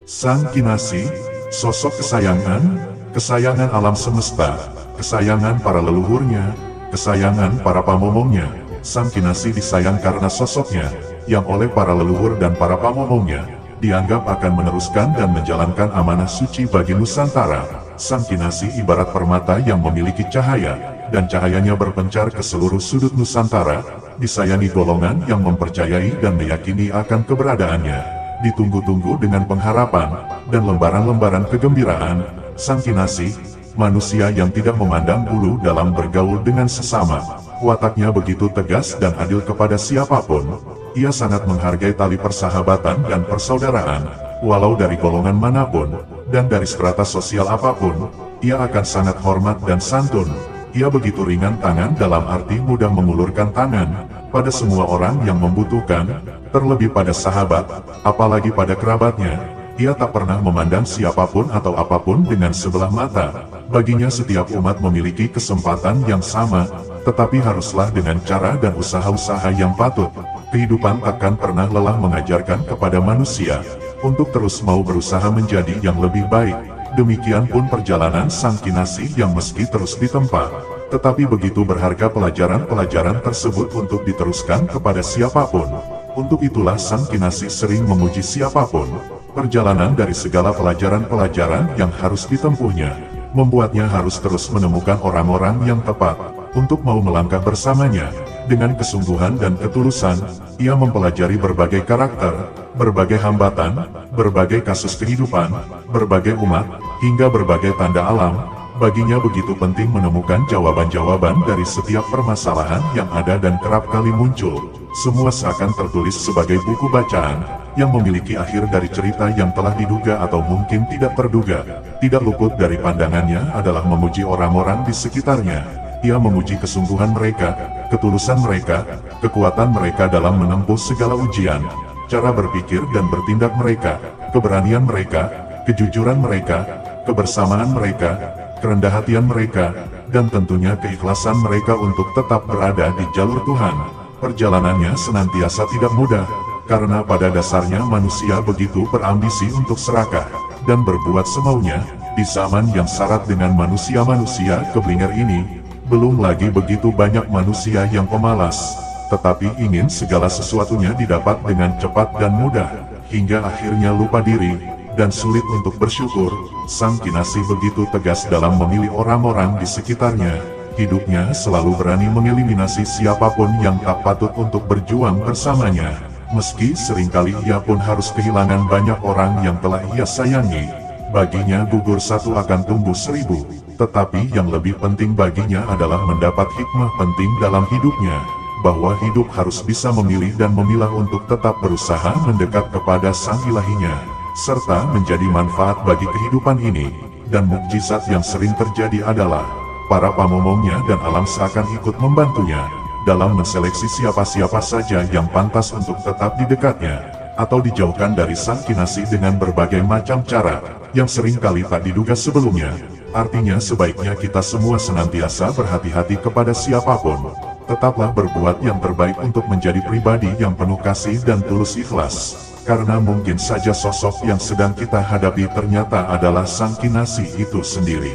Sang Kinasih, sosok kesayangan alam semesta, kesayangan para leluhurnya, kesayangan para pamomongnya. Sang Kinasih disayang karena sosoknya, yang oleh para leluhur dan para pamomongnya, dianggap akan meneruskan dan menjalankan amanah suci bagi Nusantara. Sang Kinasih ibarat permata yang memiliki cahaya, dan cahayanya berpencar ke seluruh sudut Nusantara, disayangi golongan yang mempercayai dan meyakini akan keberadaannya. Ditunggu-tunggu dengan pengharapan, dan lembaran-lembaran kegembiraan. Sang Kinasih, manusia yang tidak memandang bulu dalam bergaul dengan sesama. Wataknya begitu tegas dan adil kepada siapapun. Ia sangat menghargai tali persahabatan dan persaudaraan, walau dari golongan manapun, dan dari strata sosial apapun. Ia akan sangat hormat dan santun. Ia begitu ringan tangan dalam arti mudah mengulurkan tangan pada semua orang yang membutuhkan, terlebih pada sahabat, apalagi pada kerabatnya. Ia tak pernah memandang siapapun atau apapun dengan sebelah mata. Baginya setiap umat memiliki kesempatan yang sama, tetapi haruslah dengan cara dan usaha-usaha yang patut. Kehidupan takkan pernah lelah mengajarkan kepada manusia untuk terus mau berusaha menjadi yang lebih baik. Demikian pun perjalanan Sang Kinasih yang meski terus ditempa, tetapi begitu berharga pelajaran-pelajaran tersebut untuk diteruskan kepada siapapun. Untuk itulah Sang Kinasih sering memuji siapapun. Perjalanan dari segala pelajaran-pelajaran yang harus ditempuhnya, membuatnya harus terus menemukan orang-orang yang tepat untuk mau melangkah bersamanya. Dengan kesungguhan dan ketulusan, ia mempelajari berbagai karakter, berbagai hambatan, berbagai kasus kehidupan, berbagai umat, hingga berbagai tanda alam. Baginya begitu penting menemukan jawaban-jawaban dari setiap permasalahan yang ada dan kerap kali muncul. Semua seakan tertulis sebagai buku bacaan, yang memiliki akhir dari cerita yang telah diduga atau mungkin tidak terduga. Tidak luput dari pandangannya adalah memuji orang-orang di sekitarnya. Ia memuji kesungguhan mereka, ketulusan mereka, kekuatan mereka dalam menempuh segala ujian, cara berpikir dan bertindak mereka, keberanian mereka, kejujuran mereka, kebersamaan mereka, kerendah hatian mereka, dan tentunya keikhlasan mereka untuk tetap berada di jalur Tuhan. Perjalanannya senantiasa tidak mudah, karena pada dasarnya manusia begitu berambisi untuk serakah dan berbuat semaunya. Di zaman yang syarat dengan manusia-manusia keblinger ini, belum lagi begitu banyak manusia yang pemalas, tetapi ingin segala sesuatunya didapat dengan cepat dan mudah, hingga akhirnya lupa diri, dan sulit untuk bersyukur. Sang Kinasih begitu tegas dalam memilih orang-orang di sekitarnya. Hidupnya selalu berani mengeliminasi siapapun yang tak patut untuk berjuang bersamanya. Meski seringkali ia pun harus kehilangan banyak orang yang telah ia sayangi. Baginya gugur satu akan tumbuh seribu. Tetapi yang lebih penting baginya adalah mendapat hikmah penting dalam hidupnya, bahwa hidup harus bisa memilih dan memilah untuk tetap berusaha mendekat kepada Sang Ilahinya, serta menjadi manfaat bagi kehidupan ini. Dan mukjizat yang sering terjadi adalah, para pamomongnya dan alam seakan ikut membantunya, dalam menseleksi siapa-siapa saja yang pantas untuk tetap di dekatnya, atau dijauhkan dari Sang Kinasih dengan berbagai macam cara, yang seringkali tak diduga sebelumnya. Artinya sebaiknya kita semua senantiasa berhati-hati kepada siapapun. Tetaplah berbuat yang terbaik untuk menjadi pribadi yang penuh kasih dan tulus ikhlas. Karena mungkin saja sosok yang sedang kita hadapi ternyata adalah Sang Kinasih itu sendiri.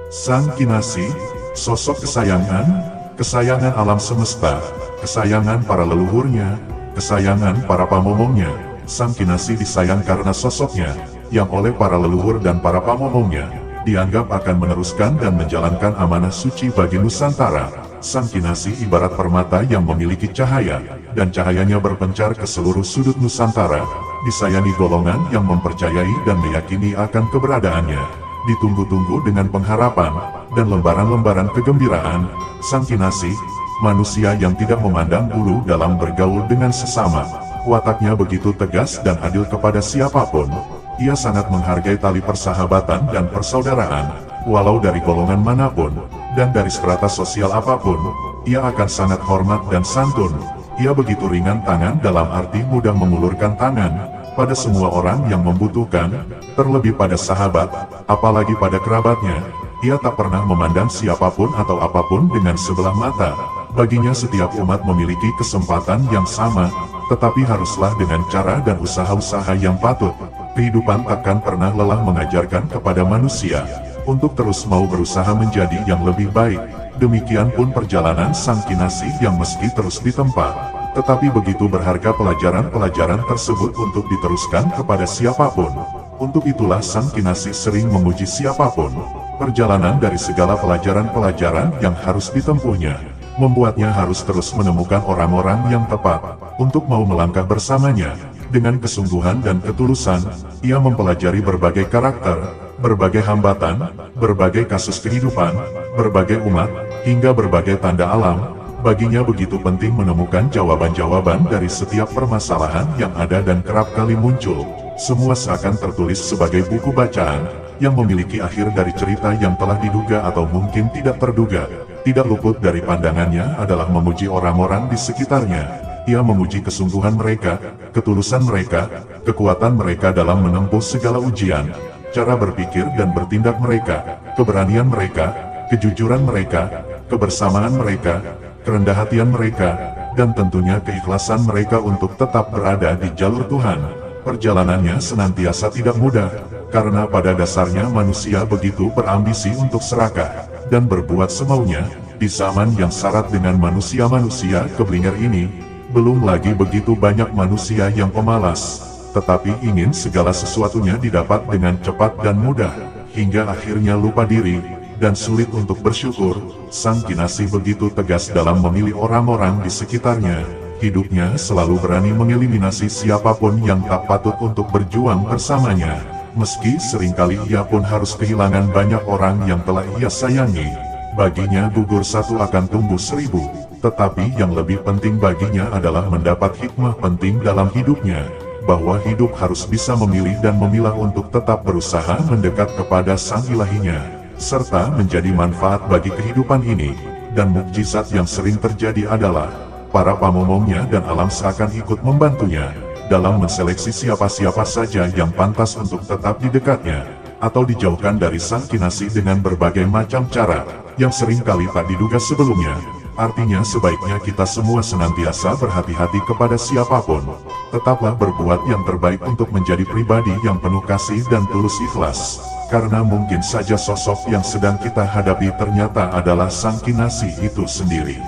Sang Kinasih, sosok kesayangan alam semesta, kesayangan para leluhurnya, kesayangan para pamomongnya. Sang Kinasih disayang karena sosoknya, yang oleh para leluhur dan para pamomongnya, dianggap akan meneruskan dan menjalankan amanah suci bagi Nusantara. Sang Kinasih ibarat permata yang memiliki cahaya, dan cahayanya berpencar ke seluruh sudut Nusantara, disayangi golongan yang mempercayai dan meyakini akan keberadaannya. Ditunggu-tunggu dengan pengharapan, dan lembaran-lembaran kegembiraan. Sang Kinasih, manusia yang tidak memandang bulu dalam bergaul dengan sesama. Wataknya begitu tegas dan adil kepada siapapun. Ia sangat menghargai tali persahabatan dan persaudaraan, walau dari golongan manapun, dan dari strata sosial apapun. Ia akan sangat hormat dan santun. Ia begitu ringan tangan dalam arti mudah mengulurkan tangan pada semua orang yang membutuhkan, terlebih pada sahabat, apalagi pada kerabatnya. Ia tak pernah memandang siapapun atau apapun dengan sebelah mata. Baginya setiap umat memiliki kesempatan yang sama, tetapi haruslah dengan cara dan usaha-usaha yang patut. Kehidupan takkan pernah lelah mengajarkan kepada manusia untuk terus mau berusaha menjadi yang lebih baik. Demikian pun perjalanan sang Kinasih yang meski terus ditempa, tetapi begitu berharga pelajaran-pelajaran tersebut untuk diteruskan kepada siapapun. Untuk itulah sang Kinasih sering memuji siapapun. Perjalanan dari segala pelajaran-pelajaran yang harus ditempuhnya, membuatnya harus terus menemukan orang-orang yang tepat untuk mau melangkah bersamanya. Dengan kesungguhan dan ketulusan, ia mempelajari berbagai karakter, berbagai hambatan, berbagai kasus kehidupan, berbagai umat, hingga berbagai tanda alam. Baginya begitu penting menemukan jawaban-jawaban dari setiap permasalahan yang ada dan kerap kali muncul. Semua seakan tertulis sebagai buku bacaan, yang memiliki akhir dari cerita yang telah diduga atau mungkin tidak terduga. Tidak luput dari pandangannya adalah memuji orang-orang di sekitarnya. Ia memuji kesungguhan mereka, ketulusan mereka, kekuatan mereka dalam menempuh segala ujian, cara berpikir dan bertindak mereka, keberanian mereka, kejujuran mereka, kebersamaan mereka, kerendah hatian mereka, dan tentunya keikhlasan mereka untuk tetap berada di jalur Tuhan. Perjalanannya senantiasa tidak mudah, karena pada dasarnya manusia begitu berambisi untuk serakah dan berbuat semaunya. Di zaman yang syarat dengan manusia-manusia keblinger ini, belum lagi begitu banyak manusia yang pemalas, tetapi ingin segala sesuatunya didapat dengan cepat dan mudah, hingga akhirnya lupa diri dan sulit untuk bersyukur. Sang Kinasih begitu tegas dalam memilih orang-orang di sekitarnya. Hidupnya selalu berani mengeliminasi siapapun yang tak patut untuk berjuang bersamanya. Meski seringkali ia pun harus kehilangan banyak orang yang telah ia sayangi. Baginya gugur satu akan tumbuh 1000, tetapi yang lebih penting baginya adalah mendapat hikmah penting dalam hidupnya, bahwa hidup harus bisa memilih dan memilah untuk tetap berusaha mendekat kepada Sang Ilahinya, serta menjadi manfaat bagi kehidupan ini. Dan mukjizat yang sering terjadi adalah para pamomongnya dan alam seakan ikut membantunya dalam menseleksi siapa-siapa saja yang pantas untuk tetap di dekatnya, atau dijauhkan dari Sang Kinasih dengan berbagai macam cara yang seringkali tak diduga sebelumnya. Artinya sebaiknya kita semua senantiasa berhati-hati kepada siapapun. Tetaplah berbuat yang terbaik untuk menjadi pribadi yang penuh kasih dan tulus ikhlas, karena mungkin saja sosok yang sedang kita hadapi ternyata adalah Sang Kinasih itu sendiri.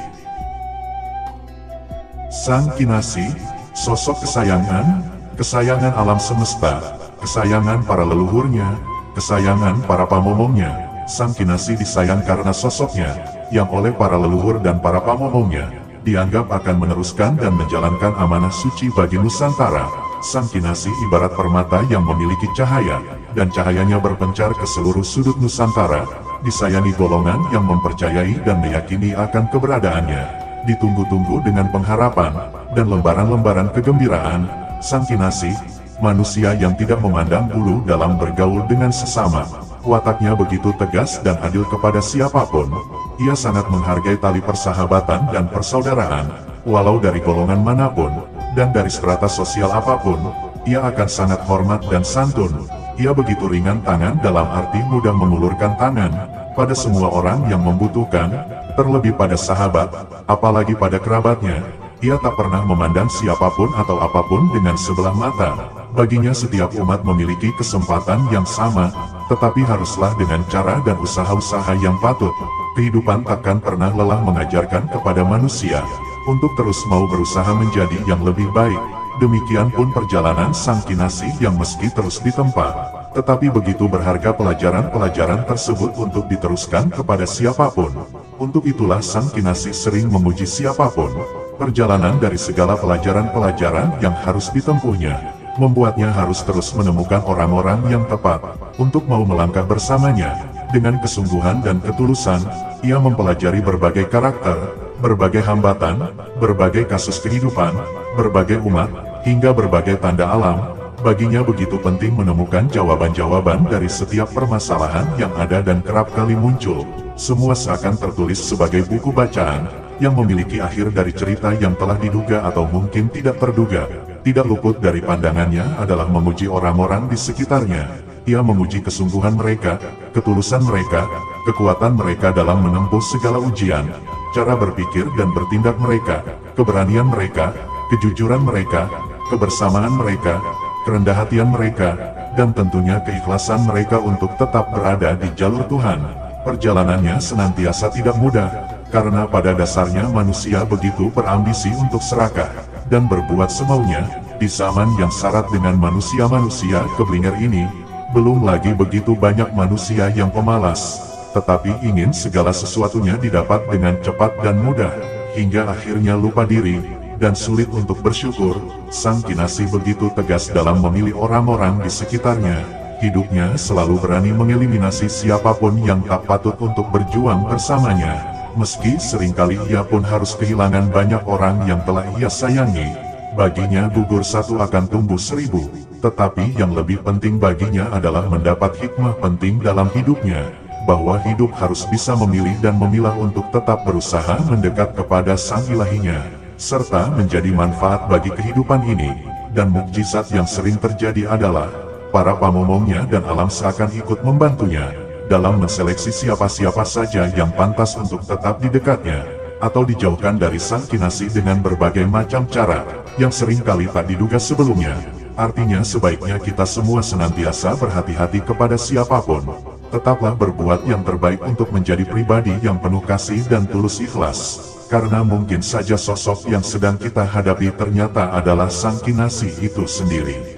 Sang Kinasih, sosok kesayangan alam semesta, kesayangan para leluhurnya, kesayangan para pamomongnya. Sang Kinasih disayang karena sosoknya, yang oleh para leluhur dan para pamomongnya dianggap akan meneruskan dan menjalankan amanah suci bagi Nusantara. Sang Kinasih ibarat permata yang memiliki cahaya, dan cahayanya berpencar ke seluruh sudut Nusantara, disayangi golongan yang mempercayai dan meyakini akan keberadaannya. Ditunggu-tunggu dengan pengharapan dan lembaran-lembaran kegembiraan. Sang Kinasih, manusia yang tidak memandang bulu dalam bergaul dengan sesama. Wataknya begitu tegas dan adil kepada siapapun. Ia sangat menghargai tali persahabatan dan persaudaraan, walau dari golongan manapun, dan dari strata sosial apapun. Ia akan sangat hormat dan santun. Ia begitu ringan tangan dalam arti mudah mengulurkan tangan pada semua orang yang membutuhkan, terlebih pada sahabat, apalagi pada kerabatnya. Ia tak pernah memandang siapapun atau apapun dengan sebelah mata. Baginya setiap umat memiliki kesempatan yang sama, tetapi haruslah dengan cara dan usaha-usaha yang patut. Kehidupan takkan pernah lelah mengajarkan kepada manusia untuk terus mau berusaha menjadi yang lebih baik. Demikian pun perjalanan Sang Kinasih yang meski terus ditempa, tetapi begitu berharga pelajaran-pelajaran tersebut untuk diteruskan kepada siapapun. Untuk itulah Sang Kinasih sering memuji siapapun. Perjalanan dari segala pelajaran-pelajaran yang harus ditempuhnya, membuatnya harus terus menemukan orang-orang yang tepat untuk mau melangkah bersamanya. Dengan kesungguhan dan ketulusan, ia mempelajari berbagai karakter, berbagai hambatan, berbagai kasus kehidupan, berbagai umat, hingga berbagai tanda alam. Baginya begitu penting menemukan jawaban-jawaban dari setiap permasalahan yang ada dan kerap kali muncul. Semua seakan tertulis sebagai buku bacaan, yang memiliki akhir dari cerita yang telah diduga atau mungkin tidak terduga. Tidak luput dari pandangannya adalah memuji orang-orang di sekitarnya. Ia memuji kesungguhan mereka, ketulusan mereka, kekuatan mereka dalam menempuh segala ujian, cara berpikir dan bertindak mereka, keberanian mereka, kejujuran mereka, kebersamaan mereka, kerendah hatian mereka, dan tentunya keikhlasan mereka untuk tetap berada di jalur Tuhan. Perjalanannya senantiasa tidak mudah, karena pada dasarnya manusia begitu berambisi untuk serakah dan berbuat semaunya. Di zaman yang syarat dengan manusia-manusia keblinger ini, belum lagi begitu banyak manusia yang pemalas, tetapi ingin segala sesuatunya didapat dengan cepat dan mudah, hingga akhirnya lupa diri, dan sulit untuk bersyukur. Sang Kinasih begitu tegas dalam memilih orang-orang di sekitarnya. Hidupnya selalu berani mengeliminasi siapapun yang tak patut untuk berjuang bersamanya. Meski seringkali ia pun harus kehilangan banyak orang yang telah ia sayangi. Baginya gugur satu akan tumbuh 1000, tetapi yang lebih penting baginya adalah mendapat hikmah penting dalam hidupnya, bahwa hidup harus bisa memilih dan memilah untuk tetap berusaha mendekat kepada Sang Ilahinya, serta menjadi manfaat bagi kehidupan ini. Dan mukjizat yang sering terjadi adalah, para pamomongnya dan alam seakan ikut membantunya, dalam menseleksi siapa-siapa saja yang pantas untuk tetap di dekatnya, atau dijauhkan dari Sang Kinasih dengan berbagai macam cara, yang seringkali tak diduga sebelumnya. Artinya sebaiknya kita semua senantiasa berhati-hati kepada siapapun. Tetaplah berbuat yang terbaik untuk menjadi pribadi yang penuh kasih dan tulus ikhlas. Karena mungkin saja sosok yang sedang kita hadapi ternyata adalah Sang Kinasih itu sendiri.